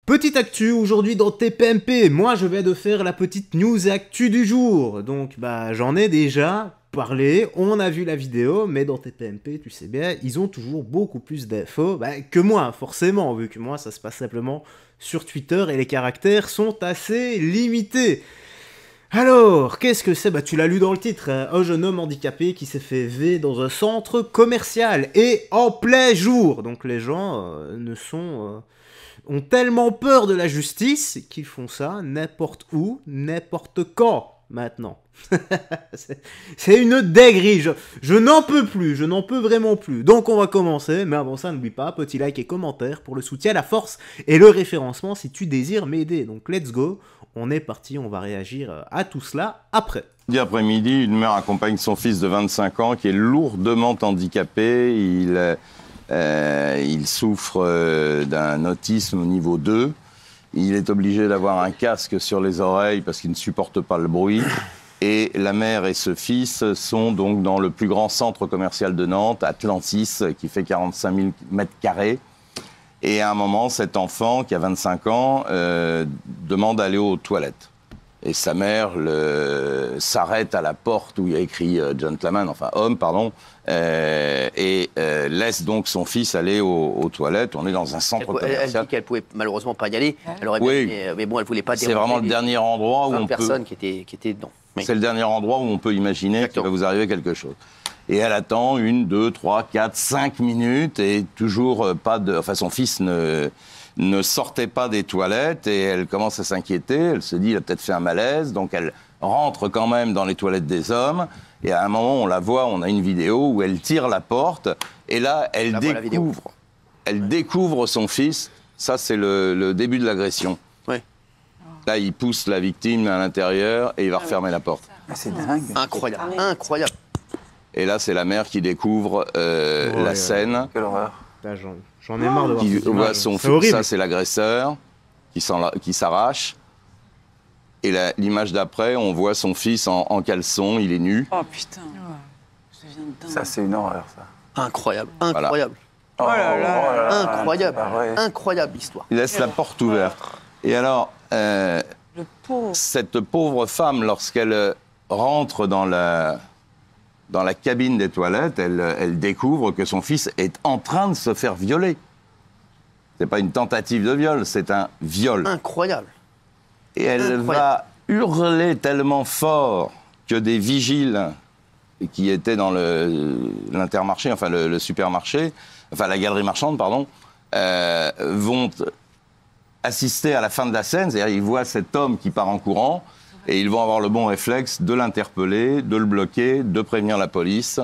Petite actu aujourd'hui dans TPMP, moi je vais de faire la petite news actu du jour, donc j'en ai déjà parlé, on a vu la vidéo, mais dans TPMP tu sais bien, ils ont toujours beaucoup plus d'infos que moi forcément, vu que moi ça se passe simplement sur Twitter et les caractères sont assez limités. Alors, qu'est-ce que c'est? Tu l'as lu dans le titre, hein, un jeune homme handicapé qui s'est fait V dans un centre commercial et en plein jour, donc les gens ont tellement peur de la justice qu'ils font ça n'importe où, n'importe quand, maintenant. C'est une dinguerie, je n'en peux plus, je n'en peux vraiment plus. Donc on va commencer, mais avant ça, n'oublie pas, petit like et commentaire pour le soutien, la force et le référencement si tu désires m'aider. Donc let's go, on est parti, on va réagir à tout cela après. Lundi après-midi, une mère accompagne son fils de 25 ans qui est lourdement handicapé. Il souffre d'un autisme au niveau 2. Il est obligé d'avoir un casque sur les oreilles parce qu'il ne supporte pas le bruit. Et la mère et ce fils sont donc dans le plus grand centre commercial de Nantes, Atlantis, qui fait 45 000 mètres carrés. Et à un moment, cet enfant, qui a 25 ans, demande d'aller aux toilettes. Et sa mère s'arrête à la porte où il y a écrit gentleman, enfin homme, pardon, et laisse donc son fils aller aux toilettes. On est dans un centre commercial. Elle dit qu'elle pouvait malheureusement pas y aller. Elle aurait oui. mais bon, elle voulait pas déranger. C'est vraiment le dernier endroit où on peut. Personne qui était dedans. Oui. C'est le dernier endroit où on peut imaginer qu'il va vous arriver quelque chose. Et elle attend 1, 2, 3, 4, 5 minutes et toujours pas de. Enfin, son fils ne sortait pas des toilettes et elle commence à s'inquiéter. Elle se dit, il a peut-être fait un malaise. Donc elle rentre quand même dans les toilettes des hommes. Et à un moment, on la voit, on a une vidéo où elle tire la porte. Et là, elle découvre son fils. Ça, c'est le début de l'agression. Oui. Là, il pousse la victime à l'intérieur et il va refermer la porte. C'est dingue. Incroyable, incroyable. Et là, c'est la mère qui découvre la scène. Quelle horreur. J'en ai marre de voir cette image. Son fils, ça, c'est l'agresseur qui s'arrache. Et l'image d'après, on voit son fils en caleçon, il est nu. Oh putain. Ça, c'est une horreur, ça. Incroyable, incroyable. Voilà. Oh là là. Incroyable, incroyable histoire. Il laisse la porte ouverte. Et alors, Le pauvre. cette pauvre femme, lorsqu'elle rentre dans la cabine des toilettes, elle découvre que son fils est en train de se faire violer. C'est pas une tentative de viol, c'est un viol. Incroyable. Et elle va hurler tellement fort que des vigiles qui étaient dans l'intermarché, enfin le supermarché, enfin la galerie marchande, pardon, vont assister à la fin de la scène. C'est-à-dire ils voient cet homme qui part en courant et ils vont avoir le bon réflexe de l'interpeller, de le bloquer, de prévenir la police.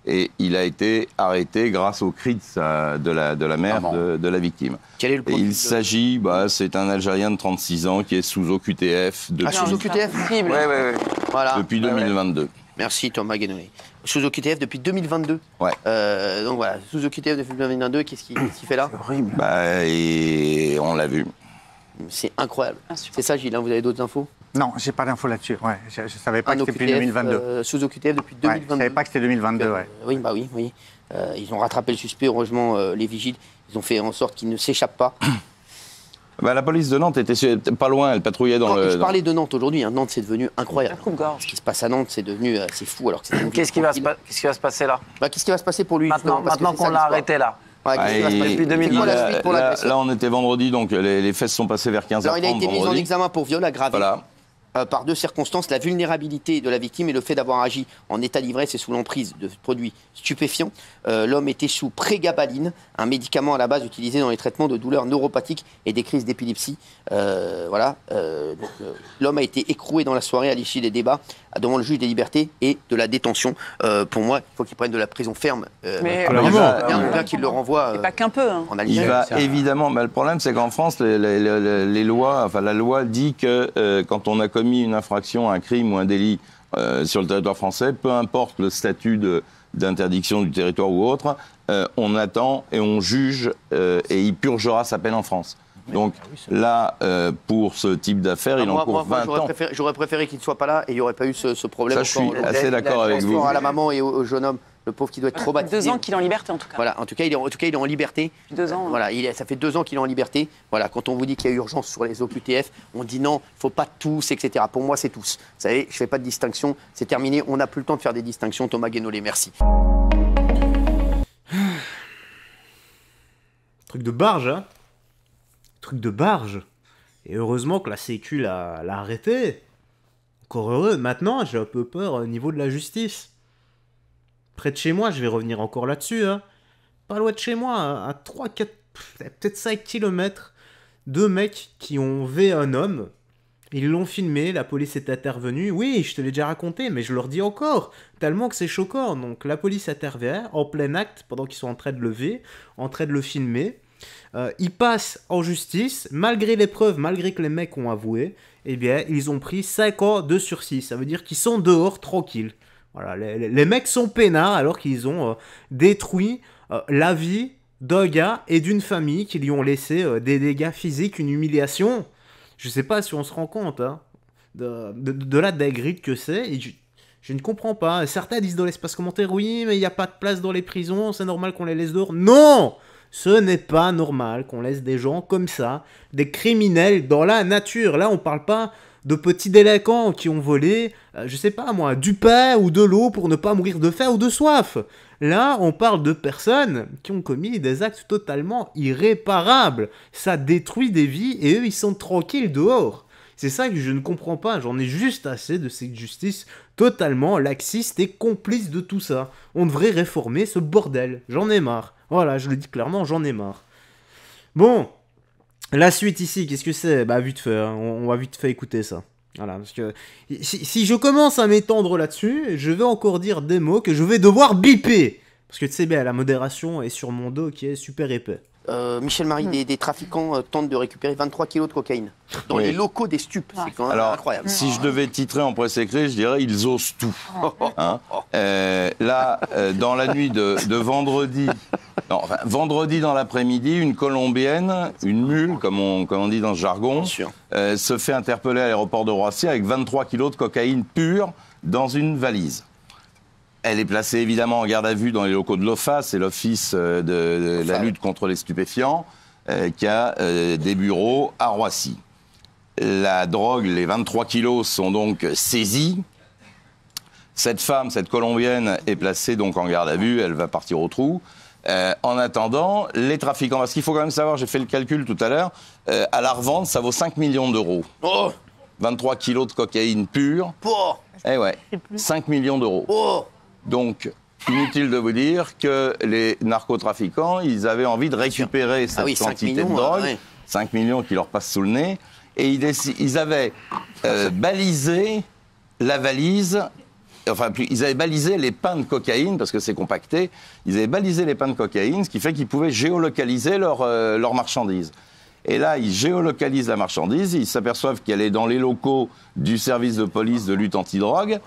Et il a été arrêté grâce au cri de la mère de la victime. Quel est le il s'agit, c'est un Algérien de 36 ans qui est sous OQTF depuis, sous OQTF Oui. Voilà. depuis 2022. Merci Thomas Guénolé. Sous OQTF depuis 2022. Ouais. Donc voilà, sous OQTF depuis 2022, qu'est-ce qu'il fait là? C'est horrible. Et on l'a vu. C'est incroyable. C'est ça Gilles, vous avez d'autres infos? Non, j'ai pas d'infos là-dessus. Ouais, je savais pas que c'était depuis 2022. Sous OQTF depuis 2022. Ouais, je savais pas que c'était 2022, ouais. Oui. Ils ont rattrapé le suspect, heureusement, les vigiles. Ils ont fait en sorte qu'il ne s'échappe pas. La police de Nantes était pas loin, elle patrouillait dans le... Je parlais de Nantes aujourd'hui. Nantes, c'est devenu incroyable. La coupe-gorge. Ce qui se passe à Nantes, c'est devenu c'est fou. Alors que Qu'est-ce qui va se passer là? Qu'est-ce qui va se passer pour lui Maintenant qu'on l'a arrêté là. Qu'est-ce qui va se passer depuis 2020. Là, on était vendredi, donc les faits sont passés vers 15h30. Alors, il a été mis en examen pour viol aggravé. Voilà. Par deux circonstances, la vulnérabilité de la victime et le fait d'avoir agi en état d'ivresse et sous l'emprise de produits stupéfiants. L'homme était sous prégabaline, un médicament à la base utilisé dans les traitements de douleurs neuropathiques et des crises d'épilepsie. L'homme a été écroué dans la soirée à l'issue des débats devant le juge des libertés et de la détention. Pour moi, il faut qu'il prenne de la prison ferme. Mais Bien qu'il le renvoie pas qu'un peu. Hein. en Il Algérie. va évidemment... le problème, c'est qu'en France, les lois... Enfin, la loi dit que quand on a commis une infraction, un crime ou un délit sur le territoire français, peu importe le statut d'interdiction du territoire ou autre, on attend et on juge et il purgera sa peine en France. Donc là, pour ce type d'affaires, il encourt 20 ans. J'aurais préféré qu'il ne soit pas là et il n'y aurait pas eu ce problème. Ça, je suis assez d'accord avec vous. À la maman et au jeune homme, le pauvre qui doit être traumatisé. 2 ans qu'il est en liberté en tout cas. Voilà, en tout cas, il est en liberté. 2 ans. Voilà, ça fait 2 ans qu'il est en liberté. Voilà, quand on vous dit qu'il y a urgence sur les OQTF, on dit non, il ne faut pas tous, etc. Pour moi, c'est tous. Vous savez, je ne fais pas de distinction, c'est terminé. On n'a plus le temps de faire des distinctions. Thomas Guénolé, merci. Truc de barge, hein. Truc de barge. Et heureusement que la Sécu l'a arrêté. Encore heureux. Maintenant, j'ai un peu peur au niveau de la justice. Près de chez moi, je vais revenir encore là-dessus, hein. Pas loin de chez moi, à 3, 4, peut-être 5 km, 2 mecs qui ont V un homme. Ils l'ont filmé, la police est intervenue. Oui, je te l'ai déjà raconté, mais je leur dis encore, tellement que c'est choquant. Donc la police intervient en plein acte, pendant qu'ils sont en train de le V, en train de le filmer. Ils passent en justice, malgré les preuves, malgré que les mecs ont avoué, eh bien, ils ont pris 5 ans de sursis. Ça veut dire qu'ils sont dehors, tranquilles. Voilà, les mecs sont peinards alors qu'ils ont détruit la vie d'un gars et d'une famille qui lui ont laissé des dégâts physiques, une humiliation. Je sais pas si on se rend compte hein, de la dinguerie que c'est. Et je ne comprends pas. Certains disent dans l'espace commentaire, oui, mais il n'y a pas de place dans les prisons, c'est normal qu'on les laisse dehors. Non! Ce n'est pas normal qu'on laisse des gens comme ça, des criminels dans la nature. Là, on parle pas de petits délinquants qui ont volé, je sais pas moi, du pain ou de l'eau pour ne pas mourir de faim ou de soif. Là, on parle de personnes qui ont commis des actes totalement irréparables. Ça détruit des vies et eux, ils sont tranquilles dehors. C'est ça que je ne comprends pas. J'en ai juste assez de cette justice totalement laxiste et complice de tout ça. On devrait réformer ce bordel. J'en ai marre. Voilà, je le dis clairement, j'en ai marre. Bon, la suite ici, qu'est-ce que c'est? Bah, vite fait, hein. On va vite fait écouter ça. Voilà, parce que si je commence à m'étendre là-dessus, je vais encore dire des mots que je vais devoir biper. Parce que tu sais bien, la modération est sur mon dos qui est super épais. Michel Marie, des trafiquants tentent de récupérer 23 kilos de cocaïne dans les locaux des stupes. C'est quand même incroyable. Si je devais titrer en presse écrite, je dirais ils osent tout. Hein là, dans la nuit de vendredi, non, enfin, vendredi dans l'après-midi, une Colombienne, une mule, comme on dit dans ce jargon, se fait interpeller à l'aéroport de Roissy avec 23 kilos de cocaïne pure dans une valise. Elle est placée évidemment en garde à vue dans les locaux de l'OFAS, c'est l'Office de la lutte contre les stupéfiants, qui a des bureaux à Roissy. La drogue, les 23 kilos sont donc saisis. Cette femme, cette Colombienne, est placée donc en garde à vue, elle va partir au trou. En attendant, les trafiquants, parce qu'il faut quand même savoir, j'ai fait le calcul tout à l'heure, à la revente, ça vaut 5 millions d'euros. Oh 23 kilos de cocaïne pure. Oh Eh ouais, 5 millions d'euros. Oh Donc, inutile de vous dire que les narcotrafiquants, ils avaient envie de récupérer cette quantité de drogue, 5 millions qui leur passent sous le nez, et ils avaient balisé la valise, enfin, ils avaient balisé les pains de cocaïne, parce que c'est compacté, ils avaient balisé les pains de cocaïne, ce qui fait qu'ils pouvaient géolocaliser leur marchandise. Et là, ils géolocalisent la marchandise, ils s'aperçoivent qu'elle est dans les locaux du service de police de lutte antidrogue,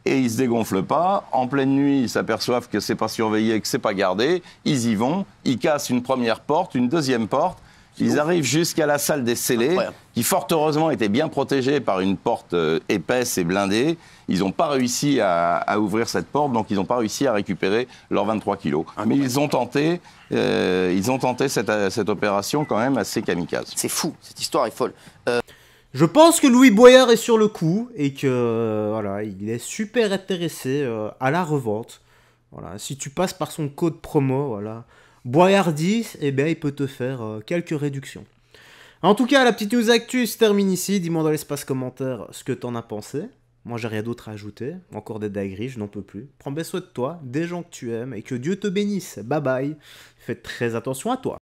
et ils se dégonflent pas. En pleine nuit, ils s'aperçoivent que c'est pas surveillé, que c'est pas gardé. Ils y vont, ils cassent une première porte, une deuxième porte. Ils arrivent jusqu'à la salle des scellés, qui fort heureusement était bien protégée par une porte épaisse et blindée. Ils n'ont pas réussi à ouvrir cette porte, donc ils n'ont pas réussi à récupérer leurs 23 kilos. Mais ils ont tenté cette opération quand même assez kamikaze. C'est fou, cette histoire est folle. Je pense que Louis Boyard est sur le coup et que voilà, il est super intéressé à la revente. Voilà, si tu passes par son code promo, voilà, Boyard 10, eh bien, il peut te faire quelques réductions. En tout cas, la petite news actu se termine ici. Dis-moi dans l'espace commentaire ce que t'en as pensé. Moi, j'ai rien d'autre à ajouter. Encore des dingueries, je n'en peux plus. Prends bien soin de toi, des gens que tu aimes et que Dieu te bénisse. Bye bye. Fais très attention à toi.